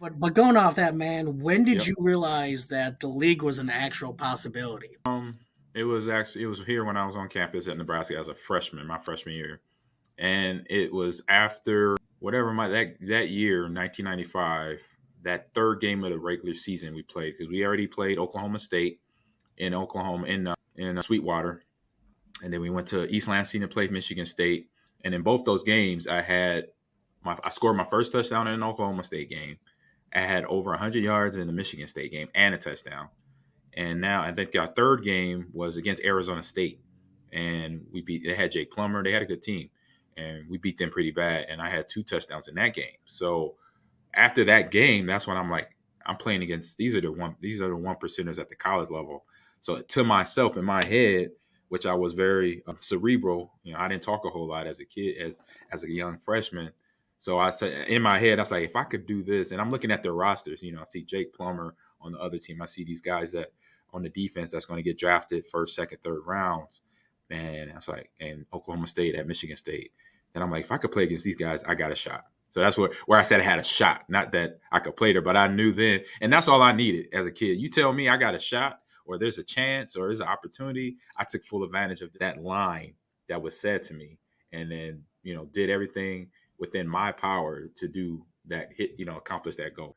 But going off that, man, when did Yep. you realize that the league was an actual possibility? It was here when I was on campus at Nebraska as a freshman, my freshman year, and it was after whatever my that year, 1995, that third game of the regular season we played because we already played Oklahoma State in Oklahoma in Sweetwater, and then we went to East Lansing to play Michigan State, and in both those games I scored my first touchdown in an Oklahoma State game. I had over 100 yards in the Michigan State game and a touchdown. And now I think our third game was against Arizona State, and we beat. They had Jake Plummer. They had a good team, and we beat them pretty bad. And I had two touchdowns in that game. So after that game, that's when I'm like, I'm playing against these are the one percenters at the college level. So to myself in my head, which I was very cerebral, I didn't talk a whole lot as a kid, as a young freshman. So I said in my head, I was like, if I could do this, and I'm looking at their rosters, I see Jake Plummer on the other team. I see these guys that on the defense that's going to get drafted first, second, third rounds. And I was like, and Oklahoma State at Michigan State. And I'm like, if I could play against these guys, I got a shot. So that's where I said I had a shot. Not that I could play there, but I knew then, and that's all I needed as a kid. You tell me I got a shot, or there's a chance, or there's an opportunity. I took full advantage of that line that was said to me, and then did everything within my power to do that, accomplish that goal.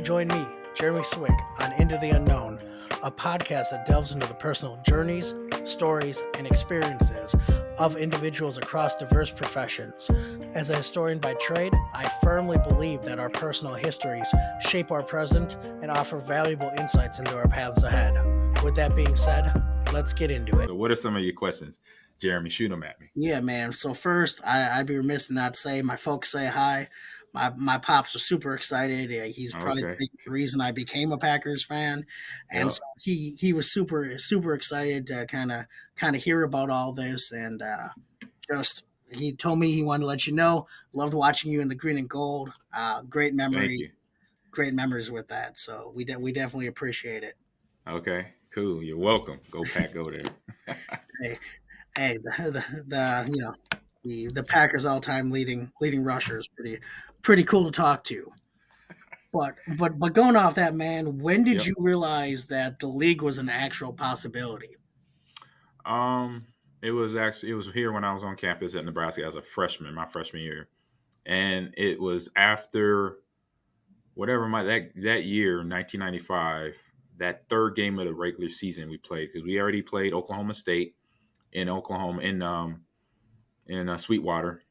Join me, Jeremy Swick, on Into the Unknown, a podcast that delves into the personal journeys, stories, and experiences of individuals across diverse professions. As a historian by trade, I firmly believe that our personal histories shape our present and offer valuable insights into our paths ahead. With that being said, let's get into it. So, what are some of your questions, Jeremy? Shoot them at me. Yeah, man. So first, I'd be remiss not to say my folks say hi. My pops was super excited. He's probably the Okay. biggest reason I became a Packers fan, and Yep. so he was super excited to kind of hear about all this, and just he told me he wanted to let you know loved watching you in the green and gold. Thank you. Great memories with that. So we definitely appreciate it. Okay. Cool. You're welcome. Go Pack. Go there. Hey, hey, the the Packers all time leading rusher is pretty cool to talk to. But going off that, man, when did Yep. you realize that the league was an actual possibility? Um, it was here when I was on campus at Nebraska as a freshman, my freshman year, and it was after whatever that year, 1995, that third game of the regular season we played because we already played Oklahoma State in Oklahoma in Sweetwater,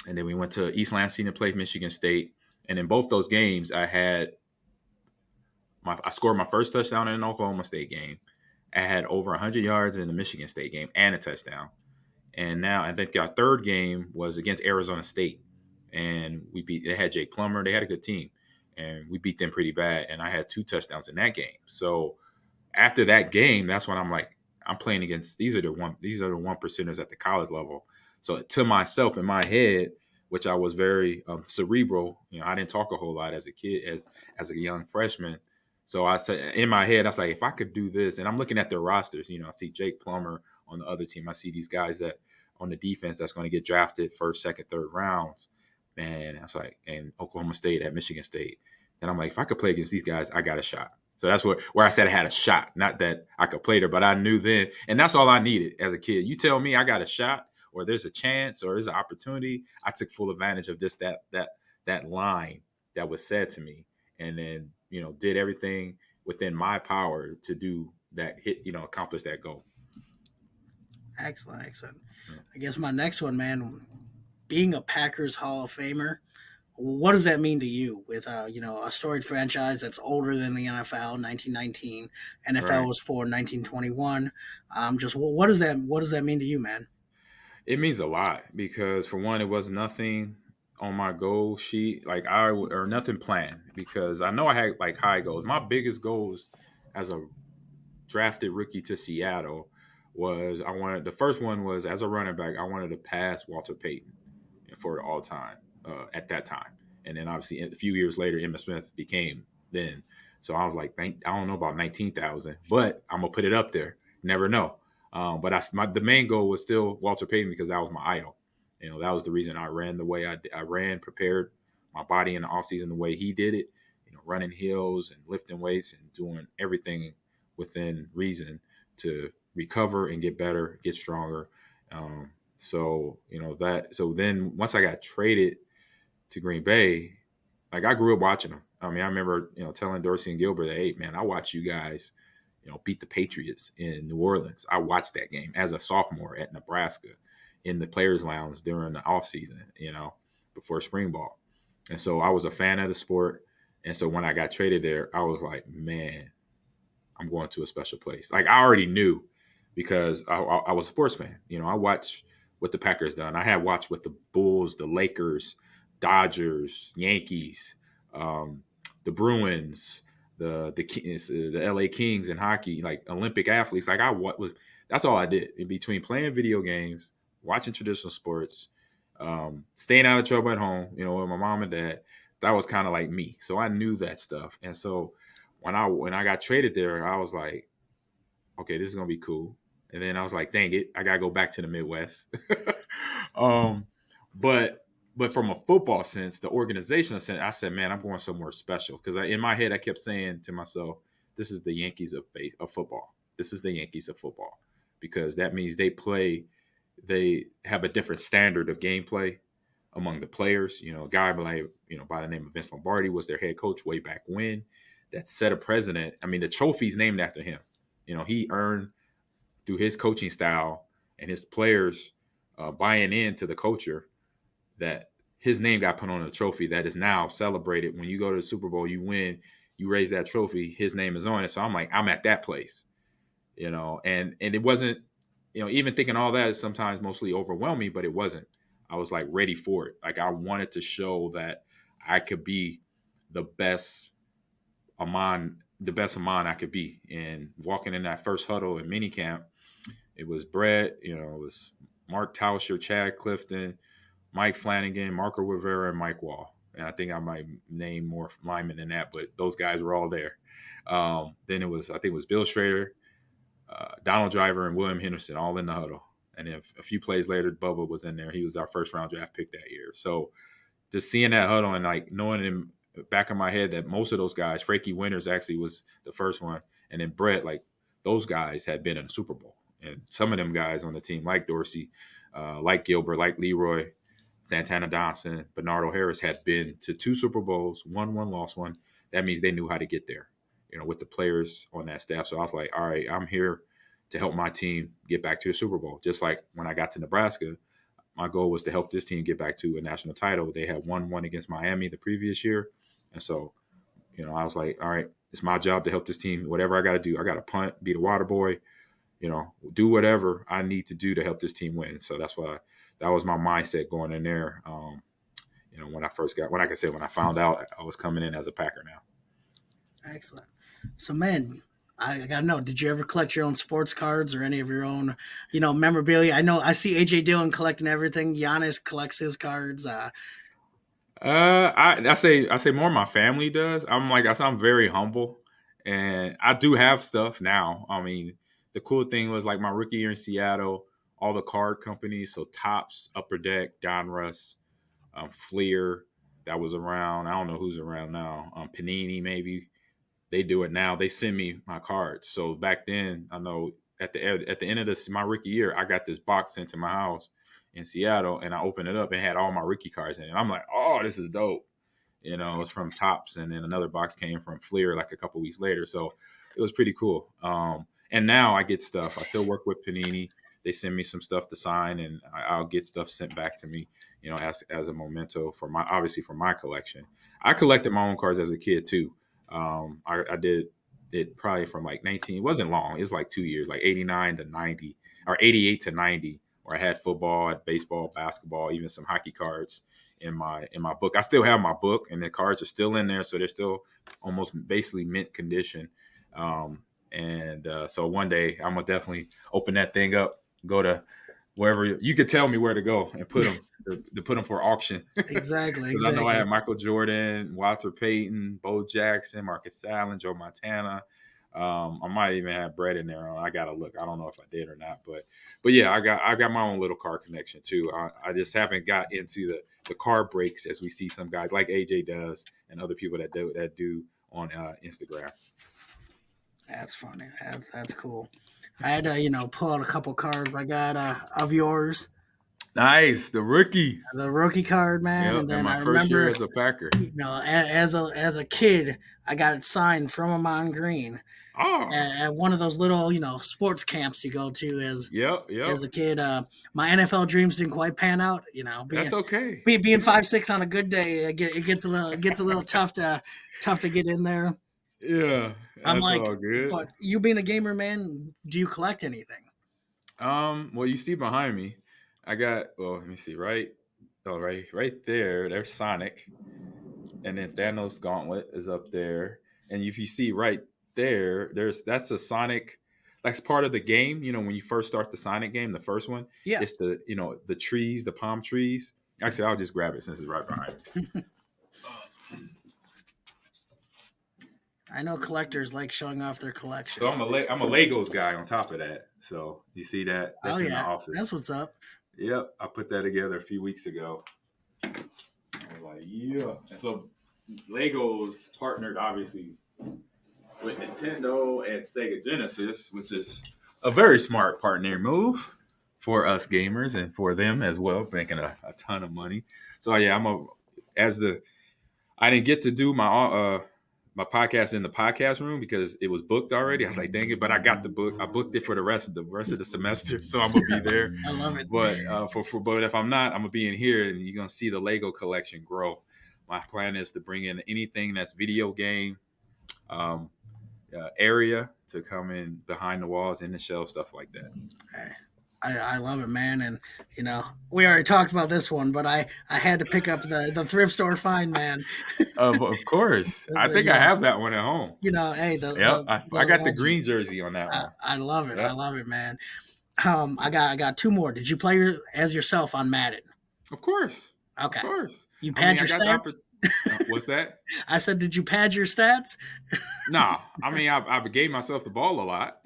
and then we went to East Lansing to play Michigan State, and in both those games I scored my first touchdown in an Oklahoma State game. I had over 100 yards in the Michigan State game and a touchdown. And now I think our third game was against Arizona State, and we beat. They had Jake Plummer. They had a good team, and we beat them pretty bad. And I had two touchdowns in that game. So after that game, that's when I'm like, I'm playing against these are the one percenters at the college level. So to myself in my head, which I was very cerebral, I didn't talk a whole lot as a kid, as a young freshman. So I said in my head, I was like, if I could do this, and I'm looking at their rosters, I see Jake Plummer on the other team. I see these guys that on the defense that's going to get drafted first, second, third rounds. And I was like, and Oklahoma State at Michigan State. And I'm like, if I could play against these guys, I got a shot. So that's where I said I had a shot. Not that I could play there, but I knew then, and that's all I needed as a kid. You tell me I got a shot, or there's a chance, or there's an opportunity. I took full advantage of just that line that was said to me, and then did everything within my power to do that, accomplish that goal. Excellent, excellent. I guess my next one, man, being a Packers Hall of Famer, what does that mean to you? With a storied franchise that's older than the NFL, 1919, NFL Right. was for 1921. Just what does that mean to you, man? It means a lot because for one, it was nothing on my goal sheet, like or nothing planned because I know I had like high goals. My biggest goals as a drafted rookie to Seattle was I wanted the first one was as a running back, I wanted to pass Walter Payton for all time at that time. And then obviously a few years later, Emmitt Smith became then. So I was like, I don't know about 19,000, but I'm gonna put it up there. Never know. But the main goal was still Walter Payton because that was my idol. That was the reason I ran the way I ran, prepared my body in the offseason the way he did it. running hills and lifting weights and doing everything within reason to recover and get better, get stronger. So then once I got traded to Green Bay, like I grew up watching them. I mean, I remember, telling Dorsey and Gilbert that, hey, man, I watched you guys, beat the Patriots in New Orleans. I watched that game as a sophomore at Nebraska in the players' lounge during the offseason, before spring ball. And so I was a fan of the sport. And so when I got traded there, I was like, man, I'm going to a special place. Like I already knew because I was a sports fan. I watched what the Packers done. I had watched what the Bulls, the Lakers, Dodgers, Yankees, the Bruins, the LA Kings in hockey, like Olympic athletes. Like that's all I did in between playing video games, watching traditional sports, staying out of trouble at home, with my mom and dad. That was kind of like me. So I knew that stuff. And so when I got traded there, I was like, okay, this is gonna be cool. And then I was like, dang it, I gotta go back to the Midwest. um, but from a football sense, the organizational sense, I said, man, I'm going somewhere special because in my head I kept saying to myself, this is the Yankees of football. This is the Yankees of football because that means they have a different standard of gameplay among the players. A guy by the name of Vince Lombardi was their head coach way back when. That set a precedent. I mean, the trophy's named after him. He earned through his coaching style and his players buying into the culture that his name got put on a trophy that is now celebrated. When you go to the Super Bowl, you win, you raise that trophy, his name is on it. So I'm like, I'm at that place, and it wasn't, even thinking all that is sometimes mostly overwhelming, but it wasn't. I was like ready for it. Like I wanted to show that I could be the best Ahman I could be. And walking in that first huddle in minicamp, it was Brett, it was Mark Tauscher, Chad Clifton, Mike Flanagan, Marco Rivera, and Mike Wall. And I think I might name more linemen than that, but those guys were all there. Then I think it was Bill Schrader, Donald Driver, and William Henderson all in the huddle. And then a few plays later, Bubba was in there. He was our first round draft pick that year. So just seeing that huddle and like knowing him back in my head that most of those guys, Frankie Winters actually was the first one, and then Brett, like those guys had been in the Super Bowl, and some of them guys on the team, like Dorsey, like Gilbert, like Leroy, Santana Johnson, Bernardo Harris, had been to 2 Super Bowls, won one, lost one. That means they knew how to get there, with the players on that staff. So I was like, all right, I'm here to help my team get back to a Super Bowl. Just like when I got to Nebraska, my goal was to help this team get back to a national title. They had won one against Miami the previous year. And so, I was like, all right, it's my job to help this team. Whatever I got to do, I got to punt, be the water boy, do whatever I need to do to help this team win. So that was my mindset going in there. When I found out I was coming in as a Packer now. Excellent. So, man, I gotta know, did you ever collect your own sports cards or any of your own, memorabilia? I know I see AJ Dillon collecting everything. Giannis collects his cards. I say more my family does. I'm very humble, and I do have stuff now. I mean, the cool thing was like my rookie year in Seattle, all the card companies, so Topps, Upper Deck, Donruss, Fleer, that was around. I don't know who's around now. Panini maybe. They do it now. They send me my cards. So back then, I know at the end of my rookie year, I got this box sent to my house in Seattle, and I opened it up and had all my rookie cards in it. I'm like, oh, this is dope. It was from Topps, and then another box came from Fleer like a couple weeks later. So it was pretty cool. And now I get stuff. I still work with Panini. They send me some stuff to sign, and I'll get stuff sent back to me, as a memento for my collection. I collected my own cards as a kid too. I did it probably from like 19. It wasn't long. It was like 2 years, like 89 to 90 or 88 to 90, where I had football, baseball, basketball, even some hockey cards in my book. I still have my book, and the cards are still in there, so they're still almost basically mint condition. So one day I'm gonna definitely open that thing up, go to wherever you could tell me where to go and put them to put them for auction. Exactly. Because I know I have Michael Jordan, Walter Payton, Bo Jackson, Marcus Allen, Joe Montana, I might even have bread in there. I gotta look. I don't know if I did or not, but yeah, I got my own little car connection too. I just haven't got into the car breaks as we see some guys like AJ does and other people that do on Instagram. That's funny. That's cool. I had to, pull out a couple cards I got of yours, Nice, the rookie. the rookie card, man. Yep, And in then my I first year remember, as a Packer. as a kid, I got it signed from Ahman Green Oh, at one of those little, sports camps you go to yep. as a kid. My NFL dreams didn't quite pan out. That's Being okay. being 5'6" on a good day, it gets a little tough to get in there. Yeah, I'm that's like, all good. but you being a gamer, man, do you collect anything? Well, you see behind me, I got. Well, let me see. Right there. There's Sonic, and then Thanos Gauntlet is up there. And if you see right there, that's a Sonic. That's part of the game. When you first start the Sonic game, the first one, Yeah, it's the trees, the palm trees. Actually, I'll just grab it since it's right behind me. I know collectors like showing off their collection. So I'm a Legos guy on top of that. So you see that Oh that's in the yeah, office. that's what's up. Yep, I put that together a few weeks ago. I was like, yeah. And so Legos partnered obviously with Nintendo and Sega Genesis, which is a very smart partner move for us gamers and for them as well, making a ton of money. So yeah, I didn't get to do my podcast in the podcast room because it was booked already. I was like, dang it, but I got the book. I booked it for the rest of the semester, so I'm gonna be there. I love it. But if I'm not, I'm gonna be in here, and you're gonna see the Lego collection grow. My plan is to bring in anything that's video game um, area to come in behind the walls, in the shelf, stuff like that. I love it, man. And we already talked about this one, but I had to pick up the thrift store find, man. Of course, I The, think I have that one at home. hey, Yep, I the got the legend. green jersey on that one. I love it. I Yep, love it, man. I got two more. Did you play as yourself on Madden? of course, of Okay. course. You I mean, pad I your got the stats? opportunity. What's that? I said, did you pad your stats? Nah, I mean, I gave myself the ball a lot.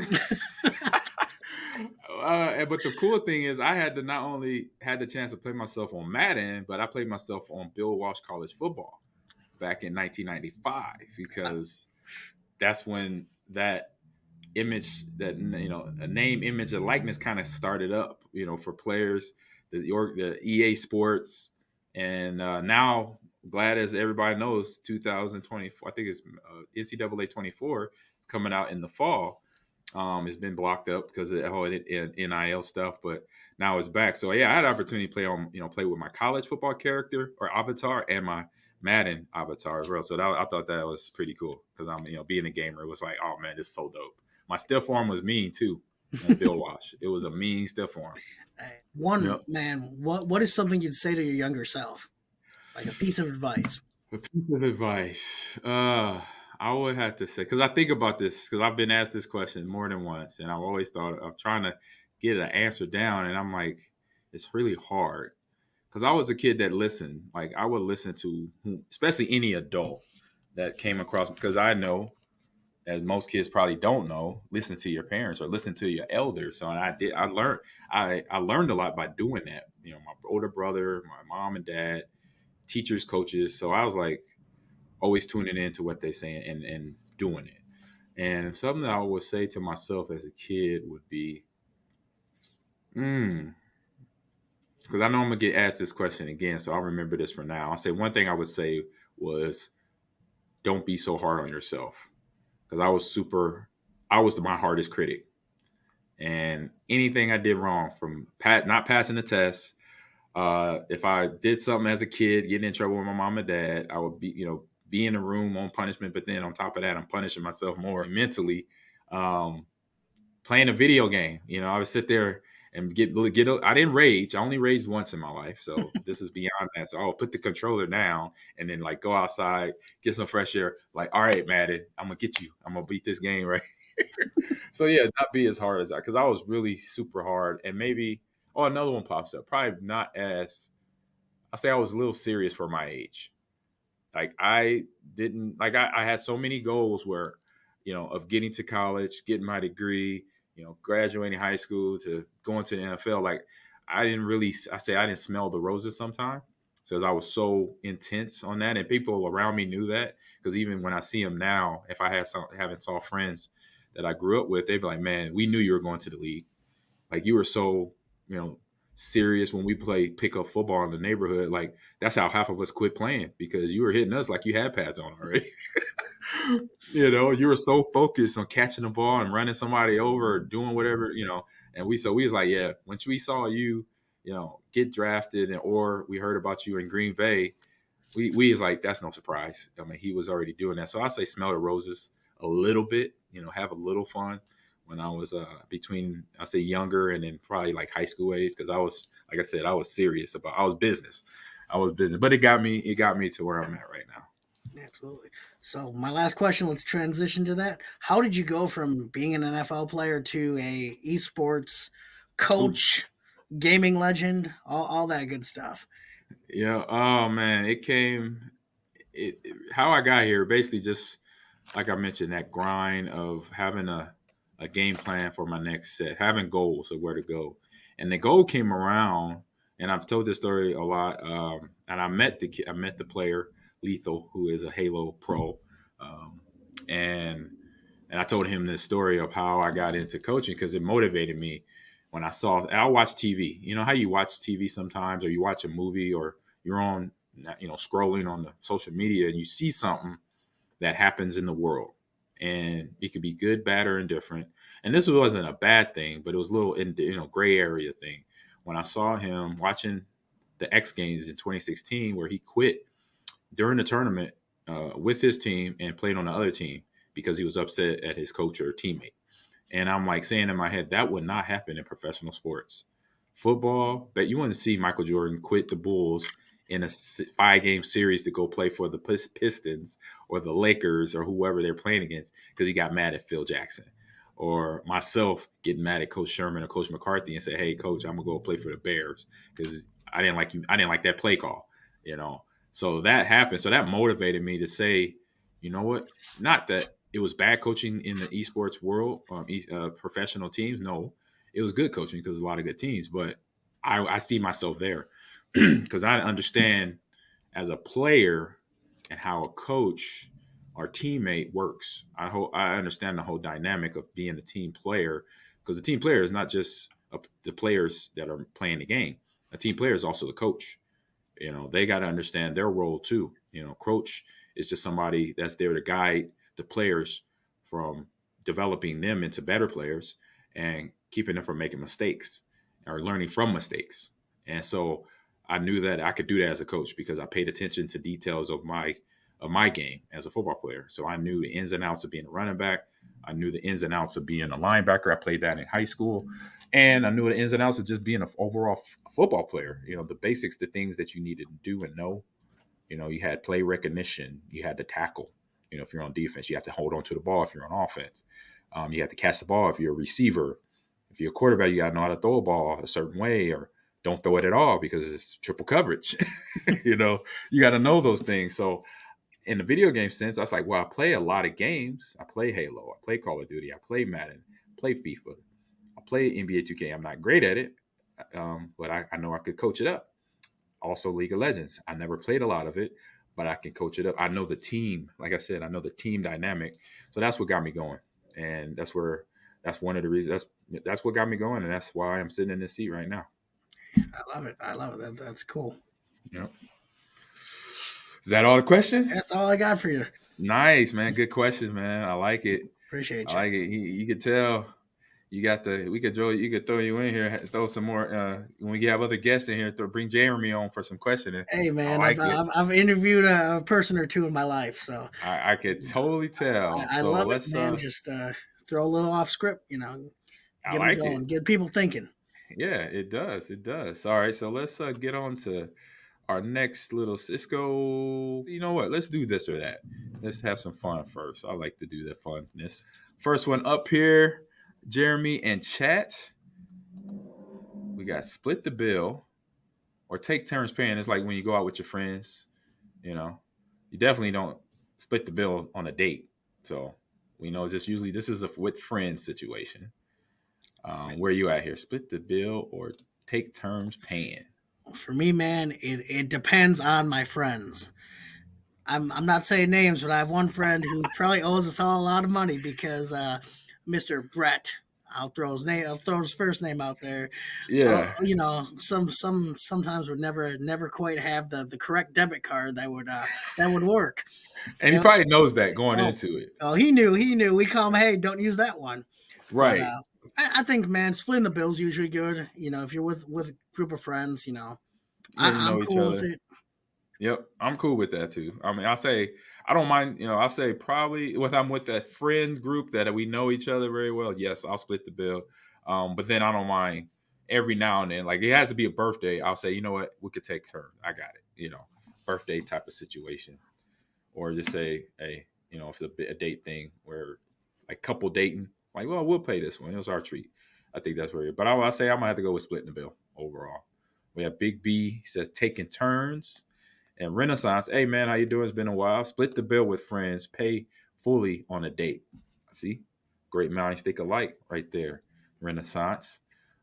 But the cool thing is, I had to not only had the chance to play myself on Madden, but I played myself on Bill Walsh College football back in 1995 because that's when that image, that a name, image, and likeness kind of started up. For players, the EA Sports, and now, glad as everybody knows, 2024. I think it's NCAA 24. It's coming out in the fall. It's been blocked up because of the whole NIL stuff, but now it's back. So yeah, I had an opportunity to play with my college football character or avatar and my Madden avatar as well. So I thought that was pretty cool because being a gamer, it was like, oh man, this is so dope. My stiff arm was mean too on Bill Wash. It was a mean stiff arm. Hey, one Yep. man, what is something you'd say to your younger self? Like a piece of advice. A piece of advice. I would have to say, because I think about this, because I've been asked this question more than once, and I've always thought of trying to get an answer down, and I'm like, it's really hard. Because I was a kid that listened. Like I would listen to, especially any adult that came across, because I know, as most kids probably don't know, listen to your parents or listen to your elders. So I learned a lot by doing that. My older brother, my mom and dad, teachers, coaches. So I was like always tuning into what they're saying and doing it. And something that I would say to myself as a kid would be, because I know I'm gonna get asked this question again, so I'll remember this for now. I'll say one thing I would say was, don't be so hard on yourself, because I was my hardest critic, and anything I did wrong, from not passing the test, if I did something as a kid, getting in trouble with my mom and dad, I would be in the room on punishment. But then on top of that, I'm punishing myself more mentally. Playing a video game, I would sit there and get. I didn't rage. I only raged once in my life, so this is beyond that. So I'll put the controller down and then like go outside, get some fresh air. Like, all right, Madden, I'm gonna get you. I'm gonna beat this game, right? So yeah, not be as hard as that, because I was really super hard. And maybe another one pops up. Probably not as, I say I was a little serious for my age. Like I didn't like I had so many goals where of getting to college, getting my degree, graduating high school to going to the NFL. Like I didn't smell the roses sometimes because I was so intense on that, and people around me knew that. Because even when I see them now, if I haven't saw friends that I grew up with, they'd be like, "Man, we knew you were going to the league. Like you were so, you know, serious when we play pickup football in the neighborhood. Like that's how half of us quit playing because you were hitting us like you had pads on already." You were so focused on catching the ball and running somebody over or doing whatever, and we was like, yeah, once we saw you, get drafted or we heard about you in Green Bay, we was like, that's no surprise. I mean, he was already doing that. So I say smell the roses a little bit, have a little fun when I was between, I say younger and then probably like high school age. Cause I was, like I said, I was serious I was business. But it got me to where I'm at right now. Absolutely. So my last question, let's transition to that. How did you go from being an NFL player to a esports Ooh. coach, gaming legend, all that good stuff? Yeah. Oh man, how I got here, basically just like I mentioned, that grind of having a game plan for my next set, having goals of where to go. And the goal came around, and I've told this story a lot. And I met the player Lethal, who is a Halo pro, um, and and I told him this story of how I got into coaching because it motivated me when I watch TV. You know how you watch TV sometimes, or you watch a movie, or you're on, scrolling on the social media, and you see something that happens in the world, and it could be good, bad, or indifferent. And this wasn't a bad thing, but it was a little gray area thing. When I saw him watching the X Games in 2016, where he quit during the tournament with his team and played on the other team because he was upset at his coach or teammate. And I'm like saying in my head, that would not happen in professional sports. Football, but you wouldn't see Michael Jordan quit the Bulls in a 5-game series to go play for the Pistons or the Lakers or whoever they're playing against because he got mad at Phil Jackson. Or myself getting mad at Coach Sherman or Coach McCarthy and say, "Hey, Coach, I'm gonna go play for the Bears because I didn't like you. I didn't like that play call." You know, so that happened. So that motivated me to say, you know what? Not that it was bad coaching in the esports world, professional teams. No, it was good coaching because there's a lot of good teams. But I see myself there because I understand as a player and how a coach or teammate works. I understand the whole dynamic of being a team player because the team player is not just the players that are playing the game. A team player is also the coach. They got to understand their role too. Coach is just somebody that's there to guide the players from developing them into better players and keeping them from making mistakes or learning from mistakes. And so I knew that I could do that as a coach because I paid attention to details of my game as a football player. So I knew the ins and outs of being a running back. I knew the ins and outs of being a linebacker. I played that in high school. And I knew the ins and outs of just being an overall football player. The basics, the things that you needed to do and know. You had play recognition. You had to tackle. If you're on defense, you have to hold on to the ball. If you're on offense, you have to catch the ball. If you're a receiver, if you're a quarterback, you got to know how to throw a ball a certain way, or don't throw it at all because it's triple coverage. You got to know those things. So in the video game sense, I was like, well, I play a lot of games. I play Halo. I play Call of Duty. I play Madden. I play FIFA. I play NBA 2K. I'm not great at it, but I know I could coach it up. Also, League of Legends. I never played a lot of it, but I can coach it up. I know the team. Like I said, I know the team dynamic. So that's what got me going, and that's one of the reasons. That's what got me going, and that's why I'm sitting in this seat right now. I love it. I love it. That's cool. Yep. Is that all the questions? That's all I got for you. Nice, man. Good questions, man. I like it. Appreciate I you. like it. You could tell you got the. We could throw you in here. Throw some more. When we have other guests in here, bring Jeremy on for some questioning. Hey I man, like it. I've interviewed a person or two in my life, so I could totally tell. I So love it, let's. man. Just throw a little off script, I get them like it. going, get people thinking. Yeah, it does. It does. All right. So let's get on to our next little Cisco. You know what? Let's do this or that. Let's have some fun first. I like to do the funness. First one up here, Jeremy and chat. We got split the bill or take turns paying. It's like when you go out with your friends, you know, you definitely don't split the bill on a date. So We know this is a with friends situation. Where you at here? Split the bill or take turns paying? For me, man, it depends on my friends. I'm not saying names, but I have one friend who probably owes us all a lot of money because Mr. Brett, I'll throw his first name out there. Yeah, Sometimes would never quite have the correct debit card that would work. and he You know, probably knows that going oh, into it. oh, he knew. We call him, hey, don't use that one. But Right. I think, man, splitting the bill's usually good. If you're with a group of friends, Yeah, you I'm know each cool with other. it. Yep, I'm cool with that too. I mean, I'll say I don't mind. I'll say probably if I'm with that friend group that we know each other very well. Yes, I'll split the bill. But then I don't mind every now and then. Like it has to be a birthday. I'll say, you know what, we could take turns. I got it. Birthday type of situation, or just say, hey, if it's a date thing where like couple dating, like, well, we'll pay this one. It was our treat. I think that's where. But I'll say I might have to go with splitting the bill overall. We have Big B says taking turns. And Renaissance, hey man, how you doing? It's been a while. Split the bill with friends. Pay fully on a date. See, great minds think alike right there. Renaissance.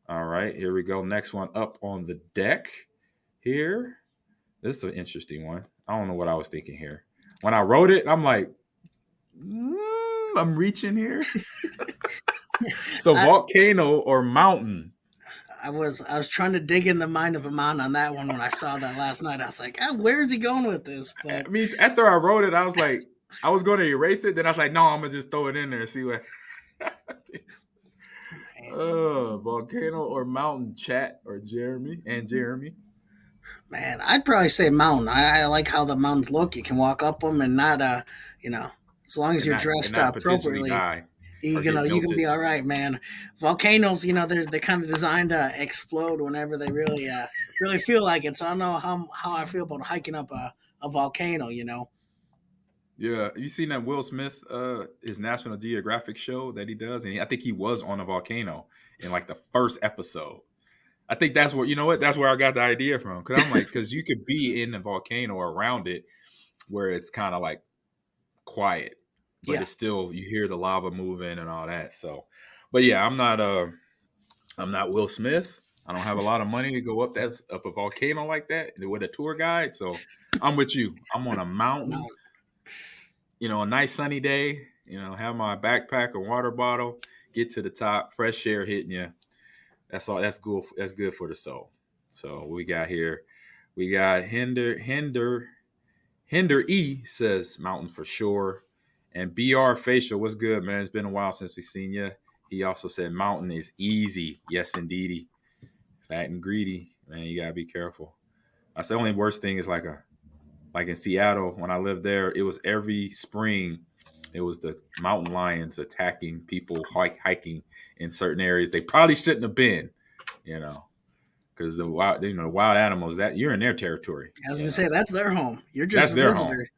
All right, here we go. Next one up on the deck. Here, this is an interesting one. I don't know what I was thinking here. When I wrote it, I'm like, I'm reaching here. So I, volcano or mountain? I was trying to dig in the mind of Ahman on that one when I saw that last night. I was like, where is he going with this? But I mean, after I wrote it, I was like, I was going to erase it. Then I was like, no, I'm gonna just throw it in there and see what happens. Volcano or mountain? Chat or Jeremy and Jeremy. man, I'd probably say mountain. I like how the mountains look. You can walk up them and not, you know, as long as And you're not dressed potentially appropriately, die or get you can melted. be all right, man. Volcanoes, they're kind of designed to explode whenever they really feel like it. So I don't know how I feel about hiking up a volcano. Yeah, you seen that Will Smith his National Geographic show that he does, and I think he was on a volcano in like the first episode. I think that's where that's where I got the idea from because I'm like because you could be in the volcano or around it where it's kind of like quiet, but Yeah, it's still you hear the lava moving and all that. So, but yeah, I'm not Will Smith. I don't have a lot of money to go up a volcano like that with a tour guide. So I'm with you. I'm on a mountain, mountain. a nice sunny day. Have my backpack or water bottle. Get to the top, fresh air hitting you. That's all. That's good. That's good for the soul. So we got here. We got Hinder E says mountain for sure. And BR Facial, what's good, man? It's been a while since we've seen you. He also said mountain is easy. Yes, indeedy. Fat and greedy. Man, you gotta be careful. That's the only worst thing is like in Seattle, when I lived there, it was every spring, it was the mountain lions attacking people hiking in certain areas. They probably shouldn't have been, you know, because the wild animals that you're in their territory, I was gonna say that's their home. You're just That's a their home. visitor.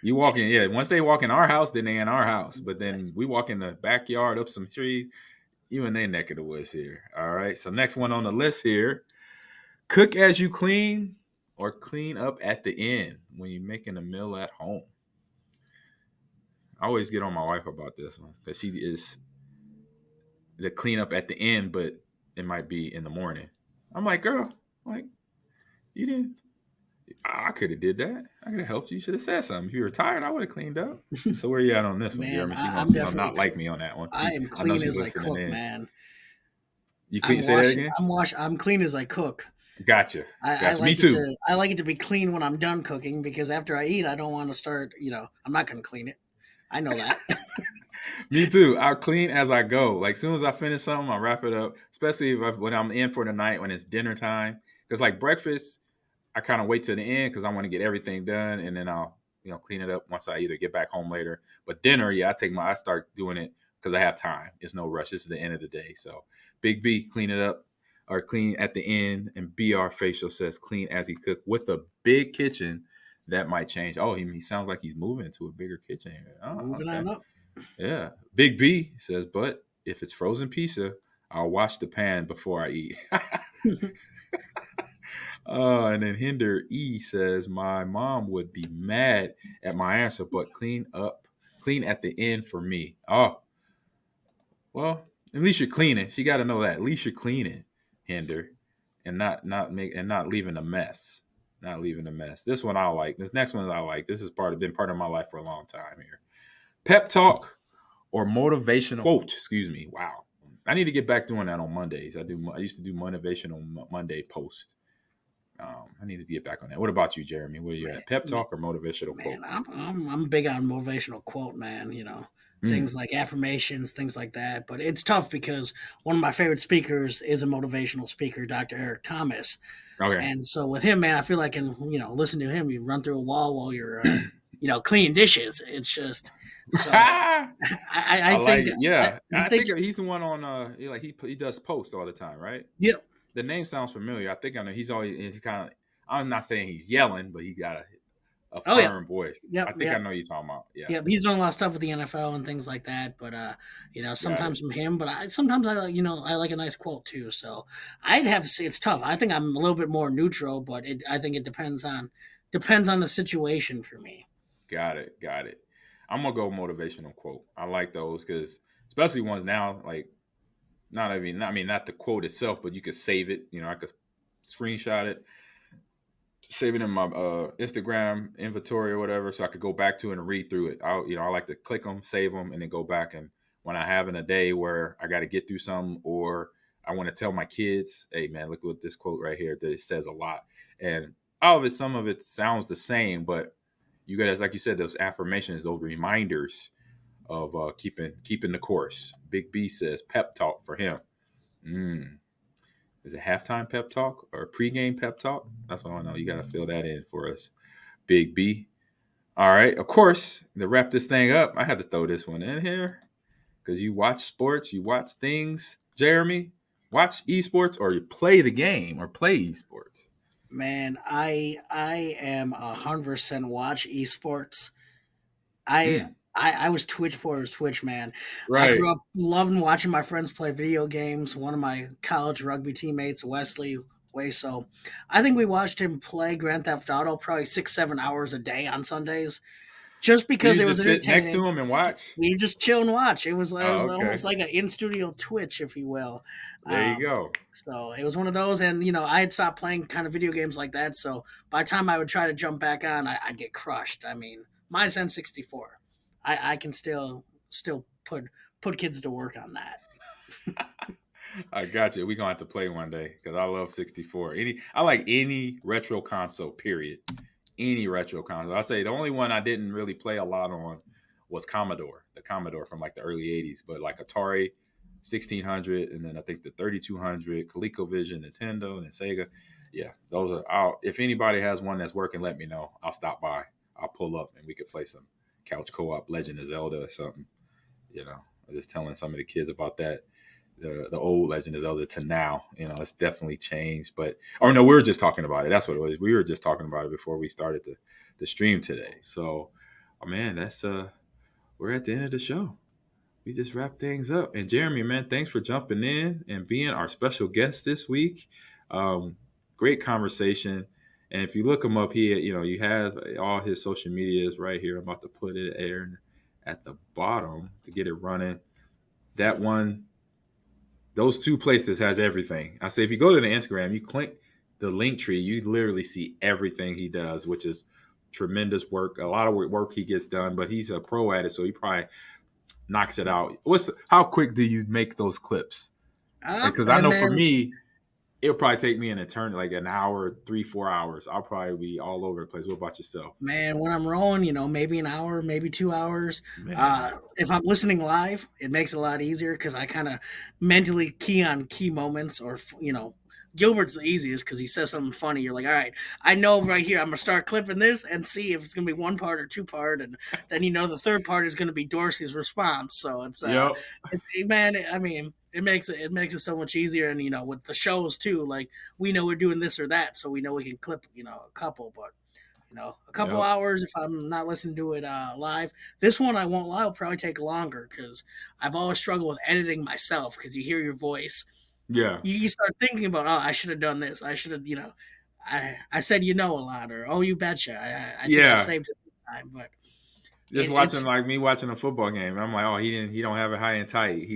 You walk in, yeah. Once they walk in our house, then they in our house. But then we walk in the backyard, up some trees. You in their neck of the woods here. All right. So next one on the list here: cook as you clean, or clean up at the end when you're making a meal at home. I always get on my wife about this one because she is the clean up at the end, but it might be in the morning. I'm like, girl, like you didn't. I could have did that. I could have helped you. You should have said something. If you were tired, I would have cleaned up. So where you at on this one, Man, Jeremy? She gonna I'm she gonna definitely not like me on that one. I am I know clean she's as I listening cook, in. man. You clean? Say that again. I'm clean as I cook. Gotcha. I Gotcha. Me like it too. to I like it to be clean when I'm done cooking because after I eat, I don't want to start. I'm not going to clean it. I know that. Me too. I'll clean as I go. Like soon as I finish something, I'll wrap it up. Especially when I'm in for the night when it's dinner time. Because like breakfast, I kind of wait till the end because I want to get everything done, and then I'll clean it up once I either get back home later. But dinner, yeah, I start doing it because I have time. It's no rush. This is the end of the day. So Big B, clean it up or clean at the end, and BR Facial says clean as he cook with a big kitchen. That might change. Oh, he sounds like he's moving to a bigger kitchen. Oh, Moving okay. on up. Yeah. Big B says, but if it's frozen pizza, I'll wash the pan before I eat. And then Hinder E says, my mom would be mad at my answer, but clean up Clean at the end for me. Oh, well, at least you're cleaning. She got to know that. At least you're cleaning, Hinder, and not leaving a mess. Not leaving a mess. This one I like. This next one I like. This has been part of my life for a long time here. Pep talk or motivational quote. Excuse me. Wow. I need to get back doing that on Mondays. I used to do motivational Monday post. I need to get back on that. What about you, Jeremy? Where you Man, at? Pep talk or motivational man, quote? I'm big on motivational quote, man. Mm, Things like affirmations, things like that. But it's tough because one of my favorite speakers is a motivational speaker, Dr. Eric Thomas. okay. And so with him, man, I feel like, listen to him, you run through a wall while you're, cleaning dishes. It's just so. I I think like it. that Yeah, I I think think he's the one on. He does post all the time, right? yeah. The name sounds familiar. I think I know. He's kind of. I'm not saying he's yelling, but he got a Oh yeah. firm voice. I Yep. think I Yep. know you're talking about. Yeah, Yep. He's doing a lot of stuff with the NFL and things like that. But got it. sometimes from him. But sometimes I like a nice quote too. So I'd have to say it's tough. I think I'm a little bit more neutral, but I think it depends on the situation for me. Got it. Got it. I'm gonna go motivational quote. I like those because especially ones now like not the quote itself, but you could save it. I could screenshot it, save it in my Instagram inventory or whatever, so I could go back to it and read through it. I like to click them, save them, and then go back. And when I have in a day where I got to get through something, or I want to tell my kids, "Hey, man, look at this quote right here. That it says a lot." And all of it, some of it sounds the same, but you guys, like you said, those affirmations, those reminders of keeping the course. Big B says pep talk for him. Mm. Is it halftime pep talk or pregame pep talk? That's all I know. You got to fill that in for us, Big B. All right. Of course, to wrap this thing up, I had to throw this one in here because you watch sports, you watch things. Jeremy, watch esports or you play the game or play esports. Man, I am 100% watch esports. I Mm, I was Twitch for Twitch, man. I right. grew up loving watching my friends play video games. One of my college rugby teammates, Wesley Wayso, I think we watched him play Grand Theft Auto probably 6-7 hours a day on Sundays, just So because you it was just sit next to entertaining. him and watch? We just chill and watch. It was Oh, okay. almost like an in studio Twitch, if you will. There you go. So it was one of those, and I had stopped playing kind of video games like that. So by the time I would try to jump back on, I'd get crushed. I mean, mine's N64. I can still put kids to work on that. I got you. We're gonna have to play one day because I love 64. I like any retro console, period. Any retro console. I say the only one I didn't really play a lot on was Commodore, the Commodore from like the early 80s, but like Atari 1600 and then I think the 3200, ColecoVision, Nintendo, and then Sega. Yeah, those are out. If anybody has one that's working, let me know. I'll stop by. I'll pull up and we could play some couch co-op Legend of Zelda or something. I'm just telling some of the kids about that. The old Legend of Zelda to now, it's definitely changed. But no, we were just talking about it. That's what it was. We were just talking about it before we started the stream today. So, oh man, that's we're at the end of the show. We just wrapped things up. And Jeremy, man, thanks for jumping in and being our special guest this week. Um, Great conversation. And if you look him up here, you have all his social medias right here. I'm about to put it there at the bottom to get it running. That one, those two places has everything. I say if you go to the Instagram, you click the link tree, you literally see everything he does, which is tremendous work. A lot of work he gets done, but he's a pro at it, so he probably knocks it out. How quick do you make those clips? Because I know for Man, me, it'll probably take me an eternity, like an hour, 3-4 hours. I'll probably be all over the place. What about yourself? man, when I'm rolling, maybe an hour, maybe 2 hours. Man, If I'm listening live, it makes it a lot easier because I kind of mentally key on key moments, or Gilbert's the easiest because he says something funny. You're like, all right, I know right here. I'm gonna start clipping this and see if it's gonna be one part or two part, and then the third part is gonna be Dorsey's response. So yep, man, I mean, it makes it so much easier, and with the shows too, like we know we're doing this or that, so we know we can clip a couple, but a couple yep, hours if I'm not listening to it live. This one, I won't lie, will probably take longer because I've always struggled with editing myself because you hear your voice. yeah, You start thinking about, oh, I should have done this. I should have, I said a lot, or oh, you betcha. I think I yeah. saved it this time, but Just watching like me watching a football game. I'm like, oh, he don't have it high and tight.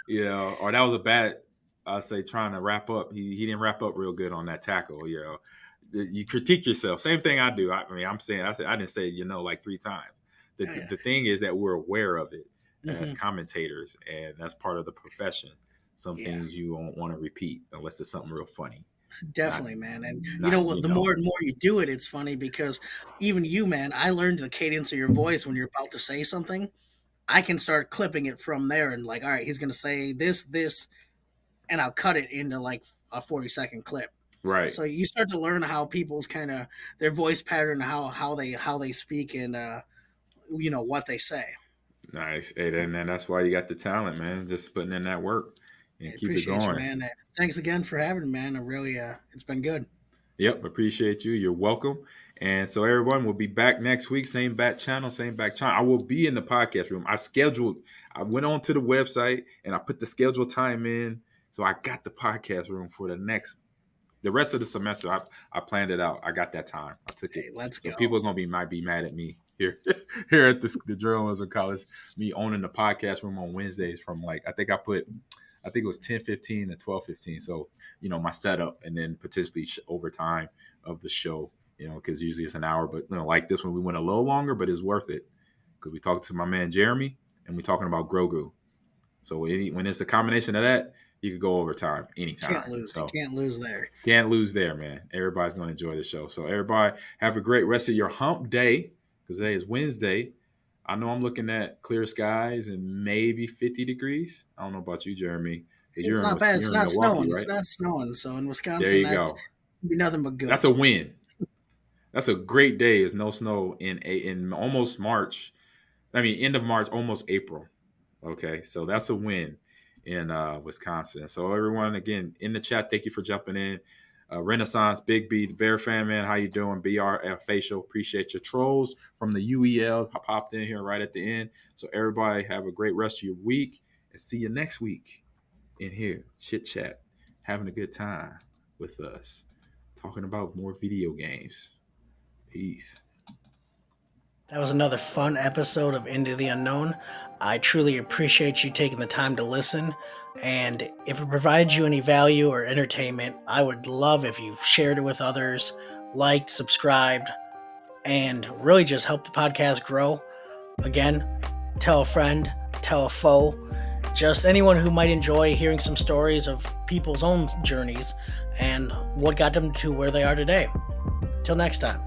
Or that was a bad, I'll say, trying to wrap up. He didn't wrap up real good on that tackle. You critique yourself. Same thing I do. I mean, I'm saying I didn't say like 3 times. The thing is that we're aware of it as commentators, and that's part of the profession. Some things you won't want to repeat unless it's something real funny. Definitely, man. And you know what? The more and more you do it, it's funny because even you, man, I learned the cadence of your voice when you're about to say something. I can start clipping it from there and like, all right, he's going to say this, and I'll cut it into like a 40-second clip. Right. So you start to learn how people's kind of their voice pattern, how they speak, and what they say. Nice. And that's why you got the talent, man. Just putting in that work and keep it going. You, man. Thanks again for having me, man. It's been good. Yep, appreciate you. You're welcome. And so everyone will be back next week. Same back channel, same back channel. I will be in the podcast room. I went on to the website and I put the scheduled time in. So I got the podcast room for the rest of the semester. I planned it out. I got that time. I took it. Let's go. People are might be mad at me here at the journalism college, me owning the podcast room on Wednesdays from I think it was 10:15 to 12:15. So, my setup and then potentially overtime of the show, because usually it's an hour. But, like this one, we went a little longer, but it's worth it because we talked to my man Jeremy and we're talking about Grogu. So when it's a combination of that, you could go overtime anytime. Can't lose. So, can't lose there. Can't lose there, man. Everybody's going to enjoy the show. So everybody have a great rest of your hump day because today is Wednesday. I know I'm looking at clear skies and maybe 50 degrees. I don't know about you, Jeremy. It's not bad. It's not snowing. Right? It's not snowing. So in Wisconsin, there you go. Be nothing but good. That's a win. That's a great day. It's no snow in almost March. I mean, end of March, almost April. Okay, so that's a win in Wisconsin. So everyone, again, in the chat, thank you for jumping in. Renaissance, Big B, the Bear Fan, man, how you doing? BRF Facial, appreciate your trolls from the UEL. Popped in here right at the end. So everybody have a great rest of your week and see you next week in here, chit chat, having a good time with us, talking about more video games. Peace. That was another fun episode of Into the Unknown. I truly appreciate you taking the time to listen. And if it provides you any value or entertainment, I would love if you shared it with others, liked, subscribed, and really just help the podcast grow. Again, tell a friend, tell a foe, just anyone who might enjoy hearing some stories of people's own journeys and what got them to where they are today. Till next time.